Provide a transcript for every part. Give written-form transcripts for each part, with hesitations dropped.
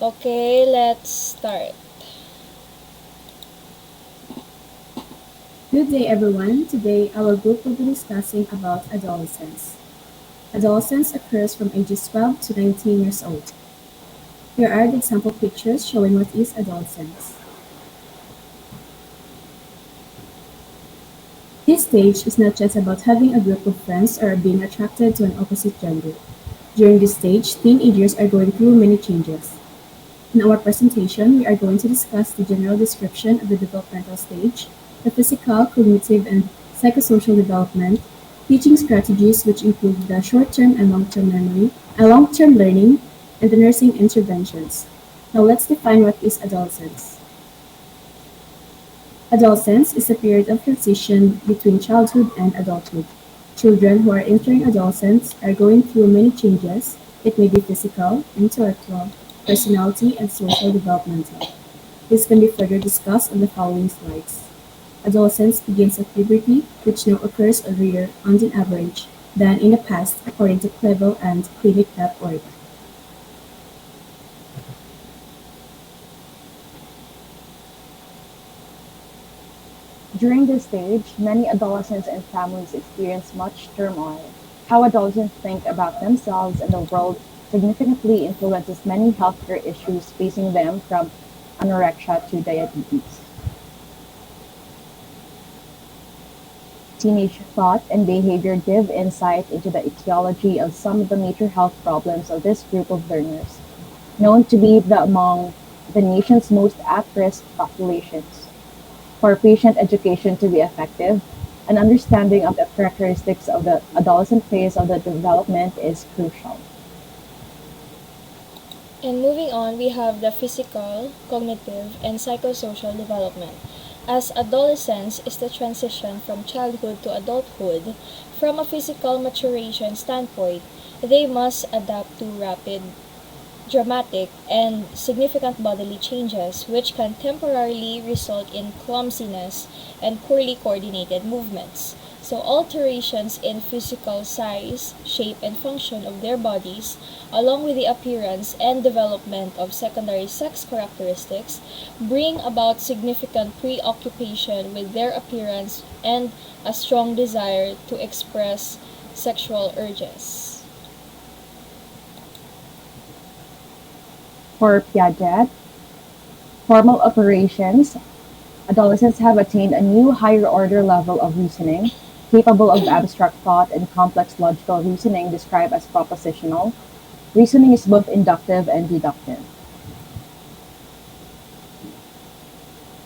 Okay, let's start. Good day, everyone. Today, our group will be discussing about adolescence. Adolescence occurs from ages 12 to 19 years old. Here are the example pictures showing what is adolescence. This stage is not just about having a group of friends or being attracted to an opposite gender. During this stage, teenagers are going through many changes. In our presentation, we are going to discuss the general description of the developmental stage, the physical, cognitive, and psychosocial development, teaching strategies which include the short-term and long-term memory, and long-term learning, and the nursing interventions. Now let's define what is adolescence. Adolescence is a period of transition between childhood and adulthood. Children who are entering adolescence are going through many changes. It may be physical, intellectual, personality, and social developmental. This can be further discussed on the following slides. Adolescence begins at puberty, which now occurs earlier on the average than in the past according to Clevel and Clinic.org. During this stage, many adolescents and families experience much turmoil. How adolescents think about themselves and the world significantly influences many healthcare issues facing them, from anorexia to diabetes. Teenage thought and behavior give insight into the etiology of some of the major health problems of this group of learners, known to be among the nation's most at-risk populations. For patient education to be effective, an understanding of the characteristics of the adolescent phase of the development is crucial. And moving on, we have the physical, cognitive, and psychosocial development. As adolescence is the transition from childhood to adulthood, from a physical maturation standpoint, they must adapt to rapid, dramatic, and significant bodily changes which can temporarily result in clumsiness and poorly coordinated movements. So, alterations in physical size, shape, and function of their bodies, along with the appearance and development of secondary sex characteristics, bring about significant preoccupation with their appearance and a strong desire to express sexual urges. For Piaget, formal operations, adolescents have attained a new higher order level of reasoning, capable of abstract thought and complex logical reasoning described as propositional. Reasoning is both inductive and deductive.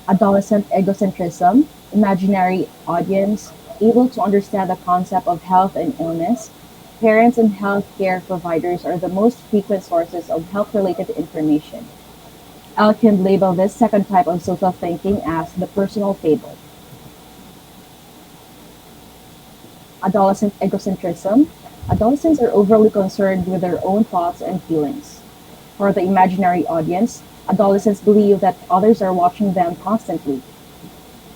Adolescent egocentrism, imaginary audience, able to understand the concept of health and illness. Parents and healthcare providers are the most frequent sources of health-related information. Elkind labeled this second type of social thinking as the personal fable. Adolescent egocentrism. Adolescents are overly concerned with their own thoughts and feelings. For the imaginary audience, adolescents believe that others are watching them constantly.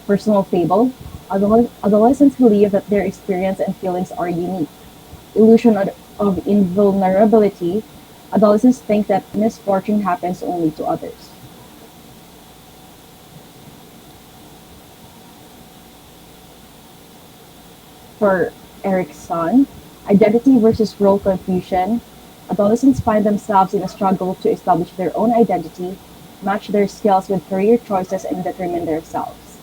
Personal fable. Adolescents believe that their experience and feelings are unique. Illusion of invulnerability. Adolescents think that misfortune happens only to others. For Erikson, identity versus role confusion. Adolescents find themselves in a struggle to establish their own identity, match their skills with career choices, and determine themselves,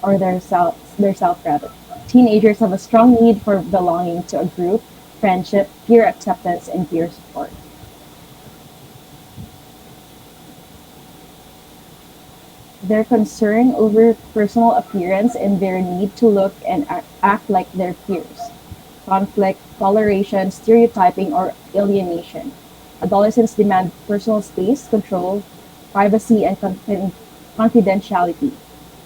or their self rather. Teenagers have a strong need for belonging to a group, friendship, peer acceptance, and peer support. Their concern over personal appearance and their need to look and act like their peers. Conflict, toleration, stereotyping, or alienation. Adolescents demand personal space, control, privacy, and confidentiality.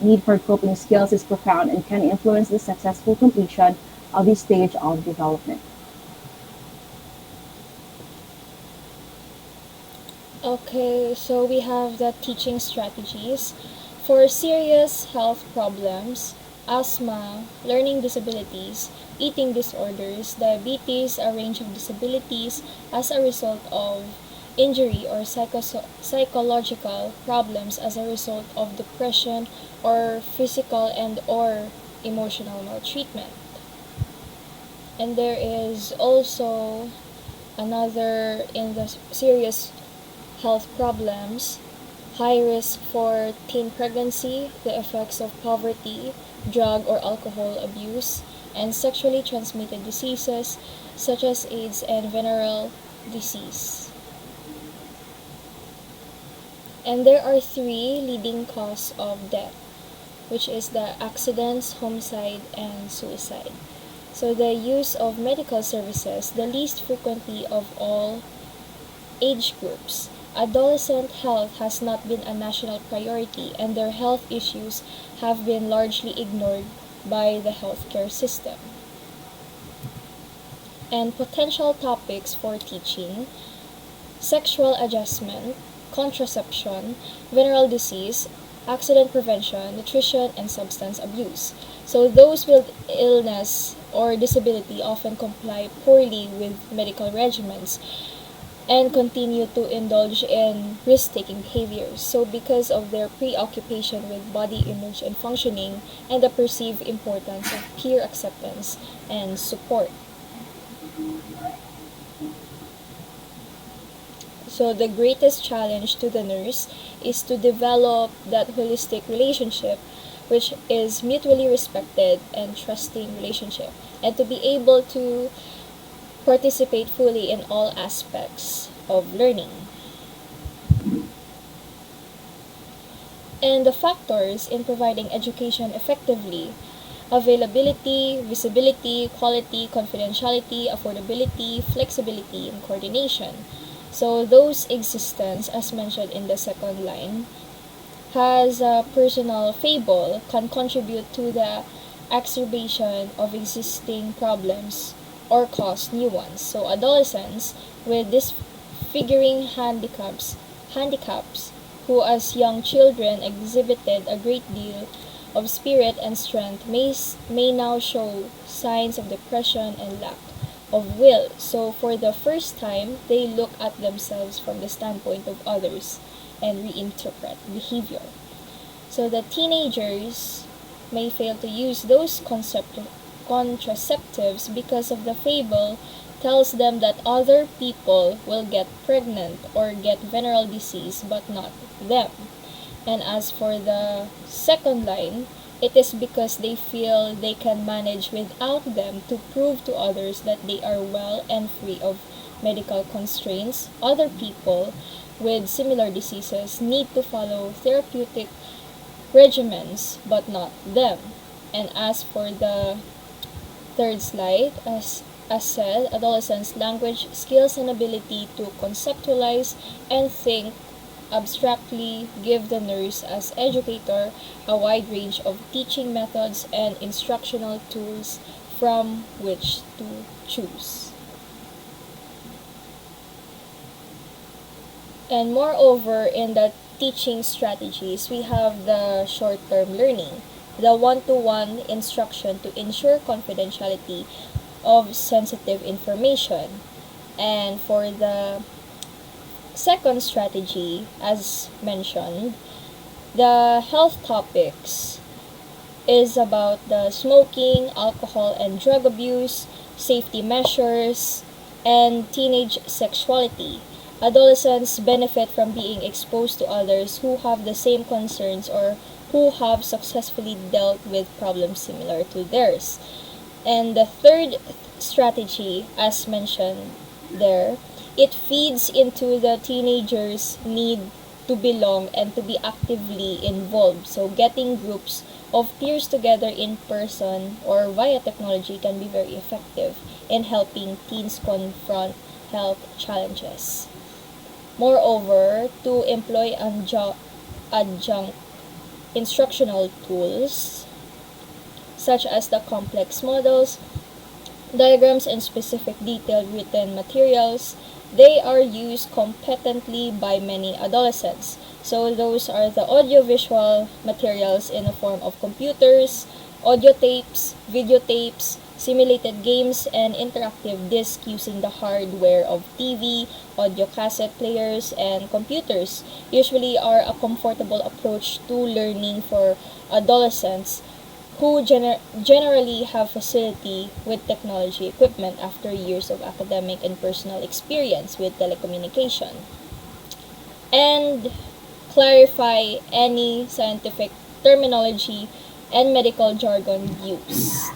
Need for coping skills is profound and can influence the successful completion of this stage of development. Okay, so we have the teaching strategies for serious health problems, asthma, learning disabilities, eating disorders, diabetes, a range of disabilities as a result of injury or psychological problems as a result of depression or physical and or emotional maltreatment. And there is also another in the serious health problems, high risk for teen pregnancy, the effects of poverty, drug or alcohol abuse, and sexually transmitted diseases such as AIDS and venereal disease. And there are three leading causes of death, which is the accidents, homicide, and suicide. So the use of medical services, the least frequently of all age groups. Adolescent health has not been a national priority, and their health issues have been largely ignored by the healthcare system. And potential topics for teaching: sexual adjustment, contraception, venereal disease, accident prevention, nutrition, and substance abuse. So those with illness or disability often comply poorly with medical regimens and continue to indulge in risk-taking behaviors. So because of their preoccupation with body image and functioning and the perceived importance of peer acceptance and support. So the greatest challenge to the nurse is to develop that holistic relationship, which is mutually respected and trusting relationship, and to be able to participate fully in all aspects of learning. And the factors in providing education effectively: availability, visibility, quality, confidentiality, affordability, flexibility, and coordination. So those existence, as mentioned in the second line, has a personal fable, can contribute to the exacerbation of existing problems or cause new ones. So adolescents with disfiguring handicaps who as young children exhibited a great deal of spirit and strength may now show signs of depression and lack of will. So for the first time, they look at themselves from the standpoint of others and reinterpret behavior. So the teenagers may fail to use those contraceptives because of the fable tells them that other people will get pregnant or get venereal disease but not them. And as for the second line, it is because they feel they can manage without them to prove to others that they are well and free of medical constraints. Other people with similar diseases need to follow therapeutic regimens, but not them. And as for the third slide, as said, adolescents' language skills and ability to conceptualize and think abstractly give the nurse as educator a wide range of teaching methods and instructional tools from which to choose. And moreover, in the teaching strategies, we have the short-term learning, the one-to-one instruction to ensure confidentiality of sensitive information. And for the second strategy, as mentioned, the health topics is about the smoking, alcohol and drug abuse, safety measures, and teenage sexuality. Adolescents benefit from being exposed to others who have the same concerns or who have successfully dealt with problems similar to theirs. And the third strategy, as mentioned there, it feeds into the teenagers' need to belong and to be actively involved. So getting groups of peers together in person or via technology can be very effective in helping teens confront health challenges. Moreover, to employ adjunct instructional tools such as the complex models, diagrams, and specific detailed written materials, they are used competently by many adolescents. So those are the audiovisual materials in the form of computers, audio tapes, videotapes, Simulated games and interactive discs using the hardware of TV, audio cassette players, and computers usually are a comfortable approach to learning for adolescents who generally have facility with technology equipment after years of academic and personal experience with telecommunication. And clarify any scientific terminology and medical jargon use.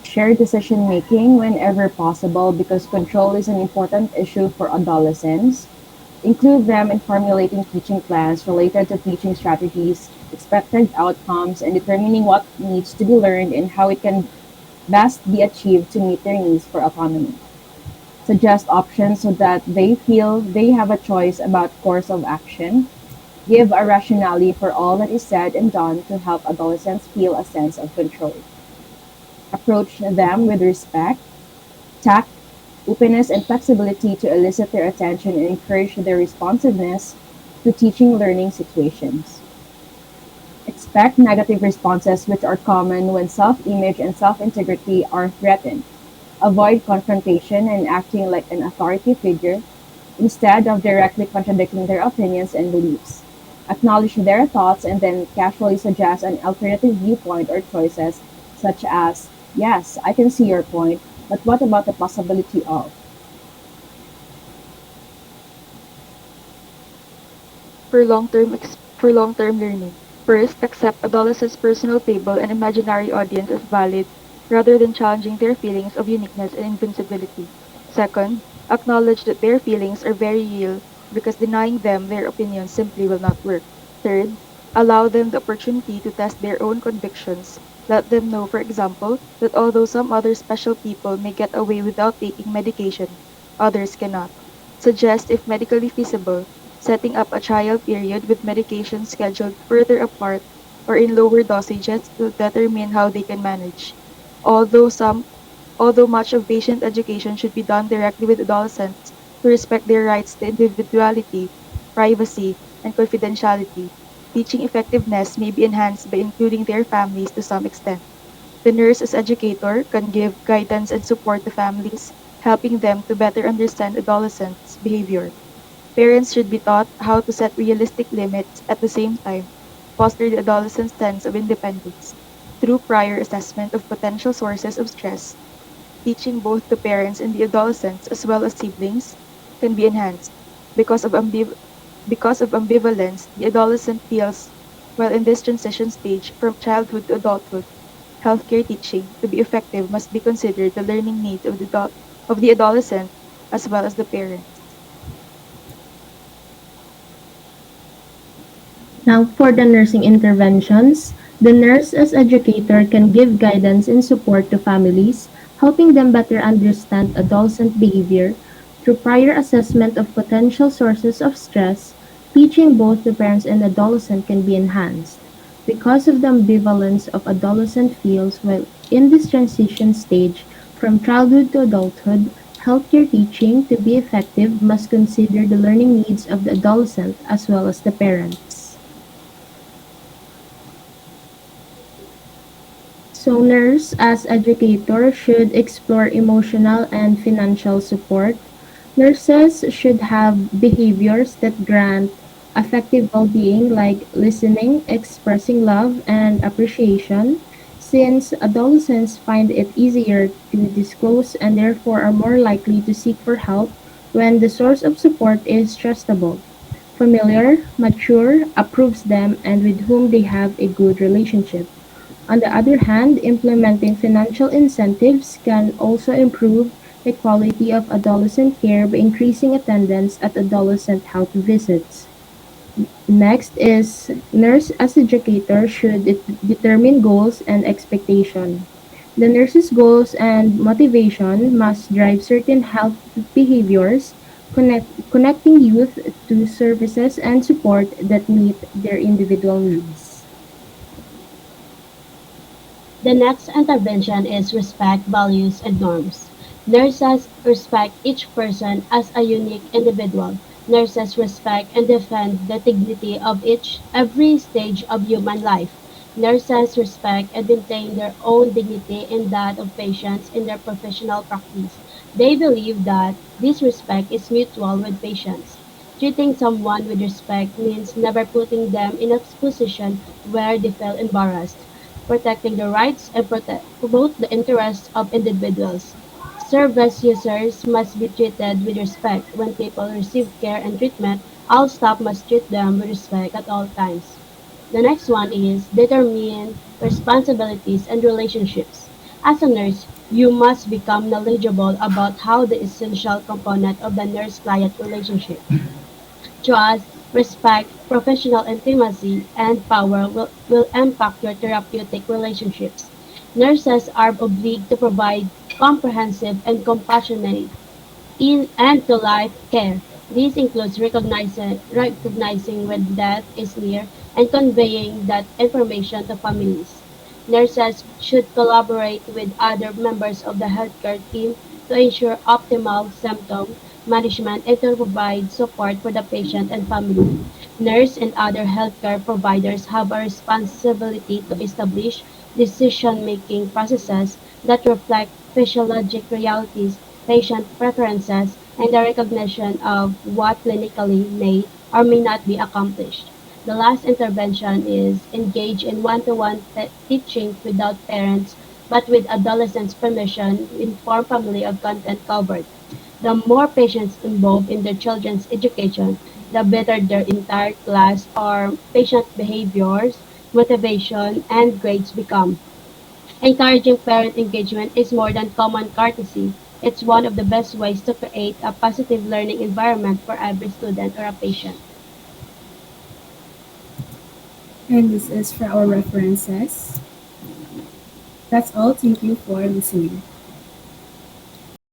Share decision making whenever possible because control is an important issue for adolescents. Include them in formulating teaching plans related to teaching strategies, expected outcomes, and determining what needs to be learned and how it can best be achieved to meet their needs for autonomy. Suggest options so that they feel they have a choice about course of action. Give a rationale for all that is said and done to help adolescents feel a sense of control. Approach them with respect, tact, openness, and flexibility to elicit their attention and encourage their responsiveness to teaching learning situations. Expect negative responses, which are common when self image and self integrity are threatened. Avoid confrontation and acting like an authority figure instead of directly contradicting their opinions and beliefs. Acknowledge their thoughts and then casually suggest an alternative viewpoint or choices, such as, yes, I can see your point, but what about the possibility of? For long-term learning. First, accept adolescents' personal fable and imaginary audience as valid rather than challenging their feelings of uniqueness and invincibility. Second, acknowledge that their feelings are very real because denying them their opinions simply will not work. Third, allow them the opportunity to test their own convictions. Let them know, for example, that although some other special people may get away without taking medication, others cannot. Suggest, if medically feasible, setting up a trial period with medications scheduled further apart or in lower dosages to determine how they can manage. Although some Although much of patient education should be done directly with adolescents to respect their rights to individuality, privacy, and confidentiality, teaching effectiveness may be enhanced by including their families to some extent. The nurse as educator can give guidance and support to families, helping them to better understand adolescents' behavior. Parents should be taught how to set realistic limits at the same time, foster the adolescent's sense of independence. Through prior assessment of potential sources of stress, teaching both the parents and the adolescents as well as siblings can be enhanced. Because of, because of ambivalence, the adolescent feels while in this transition stage from childhood to adulthood. Healthcare teaching, to be effective, must be considered the learning needs of the adolescent as well as the parents. Now, for the nursing interventions, the nurse as educator can give guidance and support to families, helping them better understand adolescent behavior through prior assessment of potential sources of stress. Teaching both the parents and adolescent can be enhanced. Because of the ambivalence of adolescent feels while in this transition stage from childhood to adulthood, healthcare teaching, to be effective, must consider the learning needs of the adolescent as well as the parents. So nurse as educator should explore emotional and financial support. Nurses should have behaviors that grant affective well-being like listening, expressing love and appreciation, since adolescents find it easier to disclose and therefore are more likely to seek for help when the source of support is trustable, familiar, mature, approves them, and with whom they have a good relationship. On the other hand, implementing financial incentives can also improve the quality of adolescent care by increasing attendance at adolescent health visits. Next is nurse as educator should determine goals and expectation. The nurse's goals and motivation must drive certain health behaviors, connecting youth to services and support that meet their individual needs. The next intervention is respect values and norms. Nurses respect each person as a unique individual. Nurses respect and defend the dignity of each every stage of human life. Nurses respect and maintain their own dignity and that of patients in their professional practice. They believe that this respect is mutual with patients. Treating someone with respect means never putting them in a position where they feel embarrassed, protecting the rights and promote the interests of individuals. Service users must be treated with respect. When people receive care and treatment, all staff must treat them with respect at all times. The next one is determine responsibilities and relationships. As a nurse, you must become knowledgeable about how the essential component of the nurse-client relationship, trust, respect, professional intimacy, and power will impact your therapeutic relationships. Nurses are obliged to provide comprehensive and compassionate in end-to-life care. This includes recognizing when death is near and conveying that information to families. Nurses should collaborate with other members of the healthcare team to ensure optimal symptom management and to provide support for the patient and family. Nurse and other healthcare providers have a responsibility to establish decision-making processes that reflect physiologic realities, patient preferences, and the recognition of what clinically may or may not be accomplished. The last intervention is engage in one-to-one teaching without parents, but with adolescents' permission, inform family of content covered. The more patients involved in their children's education, the better their entire class or patient behaviors, motivation, and grades become. Encouraging parent engagement is more than common courtesy. It's one of the best ways to create a positive learning environment for every student or a patient. And this is for our references. That's all. Thank you for listening.